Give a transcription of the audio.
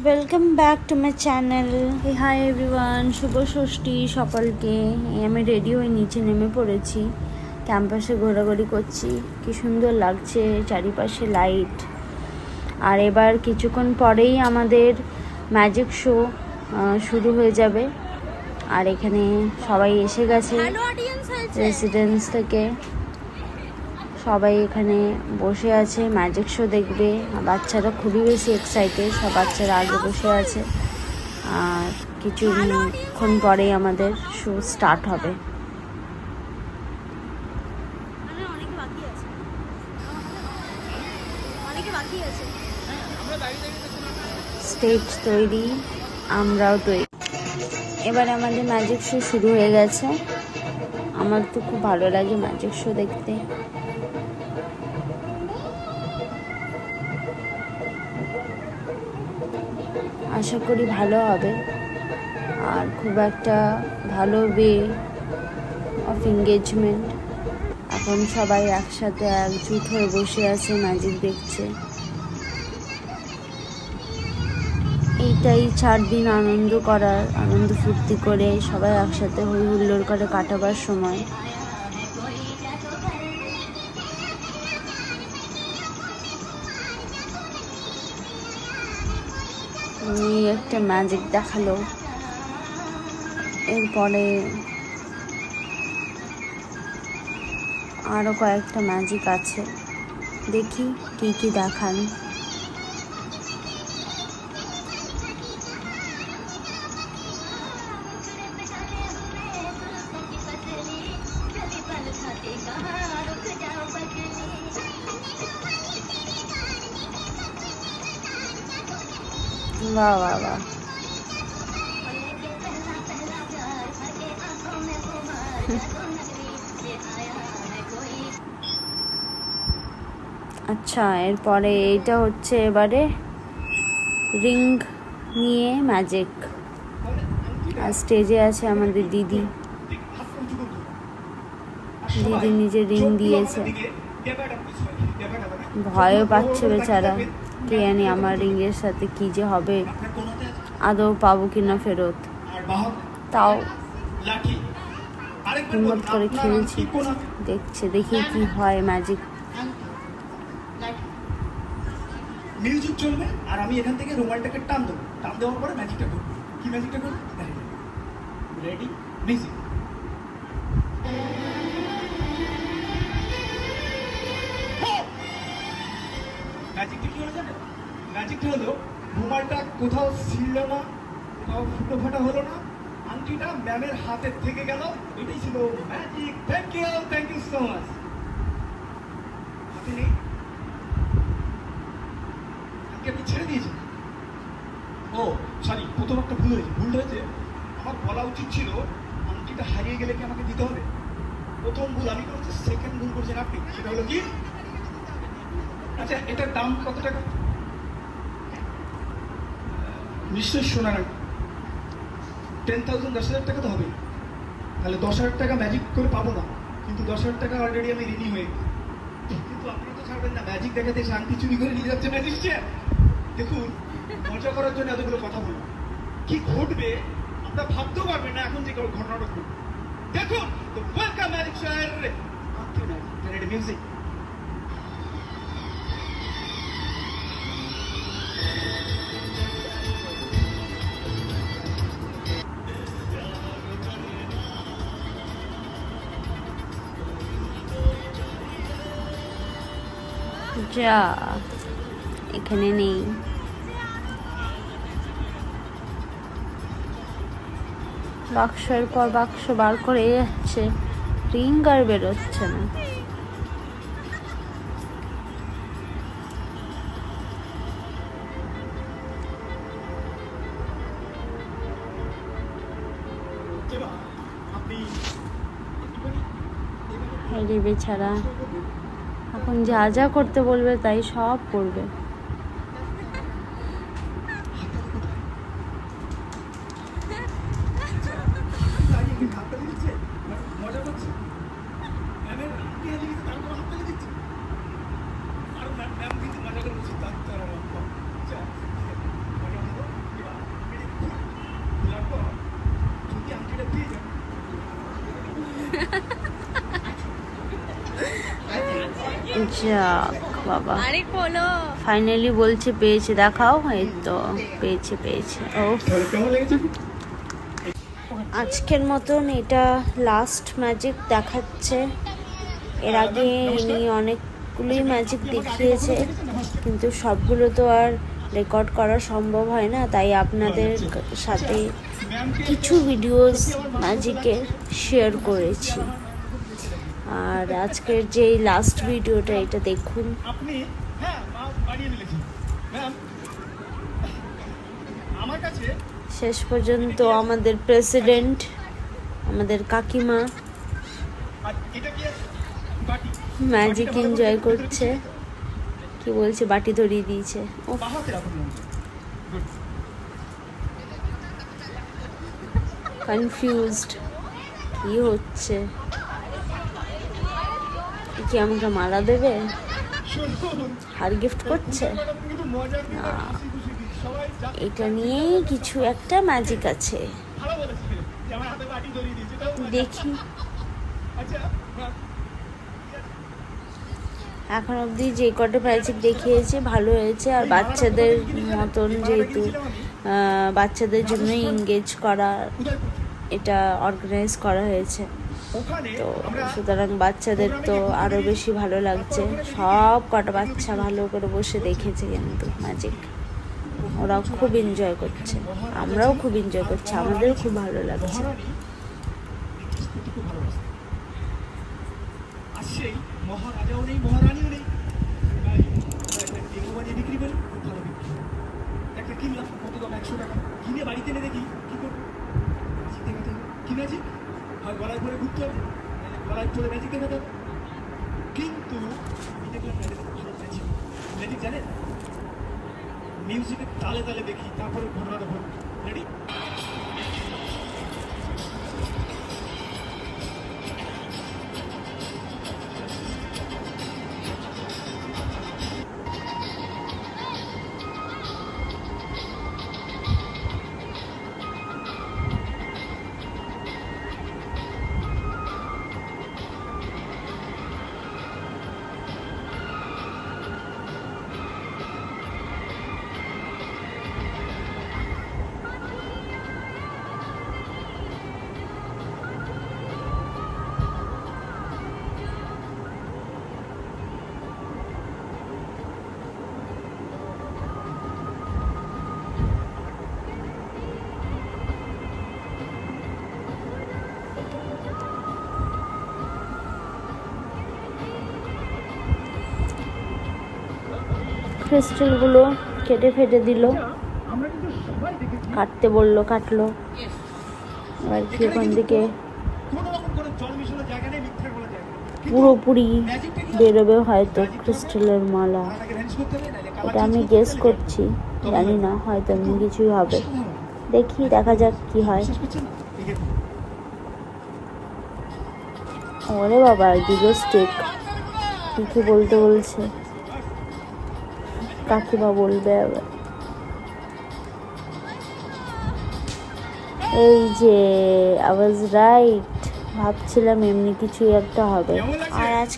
Welcome back to my channel. Hi everyone, শুভ ষষ্ঠী সকলকে। আমি রেডি হয়ে নিচে নেমে পড়েছি, ক্যাম্পাসে ঘোরাঘুরি করছি। কি সুন্দর লাগছে, চারিপাশে লাইট। আর এবার কিছুক্ষণ পরেই আমাদের ম্যাজিক শো শুরু হয়ে যাবে। আর এখানে সবাই এসে গেছে রেসিডেন্স থেকে, সবাই এখানে বসে আছে, ম্যাজিক শো দেখবে। বাচ্চারা খুবই বেশি এক্সাইটেড, সব বাচ্চারা আগে বসে আছে। আর কিছুক্ষণ পরেই আমাদের শো স্টার্ট হবে। স্টেজ তৈরি, আমরাও তৈরি। এবার আমাদের ম্যাজিক শো শুরু হয়ে গেছে। আমার তো খুব ভালো লাগে ম্যাজিক শো দেখতে। আশা করি ভালো হবে। আর খুব একটা ভালো ওয়ে অফ এঙ্গেজমেন্ট। এখন সবাই একসাথে একজুট হয়ে বসে আছে, ম্যাজিক দেখছে। এইটাই 4 দিন আনন্দ করার, আনন্দ ফুর্তি করে সবাই একসাথে হই হুল্লোড় করে কাটাবার সময়। এই একটা ম্যাজিক দেখালো, এরপরে আরও কয়েকটা ম্যাজিক আছে, দেখি কি কি দেখান। বাহ বাহ বাহ, আচ্ছা। এরপরে এইটা হচ্ছে এবারে রিং নিয়ে ম্যাজিক। আর স্টেজে আছে আমাদের দিদি। দিদি নিজে রিং দিয়েছে, ভয়ও পাচ্ছে বেচারা। কে জানি আমার রিংয়ের সাথে কি যে হবে, আদৌ পাবো কিনা ফেরত। তাও হিম্মত করে খেলছি, দেখি কি হয় ম্যাজিক। মিউজিক চলবে আর আমি এখান থেকে রুমালটাকে টান দেবো, টান দেওয়ার পরে ম্যাজিকটা করবো। কি ম্যাজিকটা করবো? Ready, music. ম্যাজিকটা কি হলো জানেন? ম্যাজিকটা হলো রুমালটা কোথাও ছিঁড়লো না, কোথাও ফুটো ফাটা হলো না, আংটিটা ম্যামের হাতের থেকে গেল। এটাই ছিল magic. Thank you so much. হাতে নেই, আপনি ছেড়ে দিয়েছেন। ও সরি, প্রথম একটা ভুল হয়েছে। আমার বলা উচিত ছিল আংটিটা হারিয়ে গেলে কি আমাকে দিতে হবে। প্রথম ভুল আমি করেছি, সেকেন্ড ভুল করছেন আপনি। সেটা হলো কি, আচ্ছা এটার দাম কত টাকা? নিশ্চয়ই সোনার। 10,000, 10,000 টাকা তো হবে। তাহলে 10,000 টাকা ম্যাজিক করে পাবো না, কিন্তু 10,000 টাকা অলরেডি আমি ঋণী হয়ে গেছি। কিন্তু আপনি তো ছাড়বেন না, ম্যাজিক দেখাতে শান্তি চুরি করে নিয়ে যাচ্ছে ম্যাজিশিয়ান। দেখুন, মজা করার জন্য এতগুলো কথা বলবো, কি ঘটবে আমরা ভাবতেও পারবেন না এখন যে ঘটনাটা ঘটবে। দেখুন, তো ওয়েলকাম ম্যাজিক শো এর মিউজিক। যা এখানে নেই। বাক্সের পর বাক্স বার করে যাচ্ছে, রিং আর বেরোচ্ছে না। হেরি বেচারা, এখন যা যা করতে বলবে তাই সব করবে। মজা করছে ম্যামের হাতে হাতে দিচ্ছে, তারপর হাত থেকে দিচ্ছে। আর ম্যাম কিন্তু মজা করে বলছে, যাক বাবা, ফাইনালি বলছে পেয়েছে, দেখাও। এই তো পেয়েছে। ও তাহলে কেমন লেগেছে? আজকের মতন এটা লাস্ট ম্যাজিক দেখাচ্ছে। এর আগে ইনি অনেকগুলোই ম্যাজিক দেখিয়েছে, কিন্তু সবগুলো তো আর রেকর্ড করা সম্ভব হয় না, তাই আপনাদের সাথে কিছু ভিডিওস ম্যাজিকের শেয়ার করেছি। আর আজকের যে লাস্ট ভিডিওটা, এটা দেখুন। আপনি হ্যাঁ বাড়িয়ে ফেলেছি ম্যাম। আমার কাছে শেষ পর্যন্ত আমাদের প্রেসিডেন্ট, আমাদের কাকিমা আর এটা কি আছে? বাটি। ম্যাজিক এনজয় করছে। কি বলছে, বাটি ধরিয়ে দিয়েছে। ও বাহাতে রাখুন ম্যাম। গুড। কনফিউজড, কি হচ্ছে? কি আমাকে মালা দেবে? শুনুন, হার গিফট করছে? ম্যাডাম কিন্তু মজার দিন আর খুশি খুশি দিন। সবাই এটা নিয়েই কিছু একটা ম্যাজিক আছে, ভালো বলেছে যে আমার হাতে বাটি ধরিয়ে দিয়েছে। এটাও মজা। দেখি। আচ্ছা ম্যাম, এখন অবধি যে কটা ম্যাজিক দেখিয়েছে ভালো হয়েছে। আর বাচ্চাদের মতন, যেহেতু বাচ্চাদের জন্য এঙ্গেজ করা, কোথায় করছি? এটা অর্গানাইজ করা হয়েছে, ওখানে তো আমরা সুতরাং বাচ্চাদের তো আরও বেশি ভালো লাগছে। সব কটা বাচ্চা ভালো করে বসে দেখেছে কিন্তু ম্যাজিক, ওরা খুব এনজয় করছে, আমরাও খুব এনজয় করছি, আমাদেরও খুব ভালো লাগছে। মহারানী বিদেশপতি খুব ভালোবাসে। আর সেই মহারাজাও নেই, মহারানীও নেই। তাই একটা ডেমো বানিয়ে বিক্রি করি, খুব ভালো বিক্রি হয়। একটা কিনলাম, কত দাম? 100 টাকা। কিনে বাড়িতে এনে দেখি কি করবো, ম্যাজিক দেখাতে হবে। কি ম্যাজিক? হয় গলায় পরে ঘুরতে হবে, নাহলে গলায় পরে ম্যাজিক দেখাতে হবে। কিন্তু আমি দেখলাম ম্যাজিক জানেন, মিউজিকের তালে তালে দেখি, তারপরে ঘটনাটা বলবো। রেডি? ক্রিস্টালগুলো কেটে ফেটে দিল, আমরা কিন্তু সবাই দেখেছি কাটতে বললো, কাটলো। এবার কি ওখান থেকে কোনো রকম কোনো জল মিশানোর জায়গা নেই, মিথ্যা বলার জায়গা নেই। পুরোপুরি বেরোবে হয়তো ক্রিস্টালের মালা। আপনাকে রেঞ্জ করতে হবে, নাহলে কালার এটা আমি গেস করছি, জানি না, হয়তো এমনি কিছুই হবে। দেখি, দেখা যাক কি হয়। বিশ্বাস করছেন না? এই দেখুন। ওরে বাবা, দুটো স্টিক, কি বলতে বলছে, কাকিমা বলবে আবার। এই যে আই ওয়াজ রাইট, ভাবছিলাম এমনি কিছুই একটা হবে। আর আজ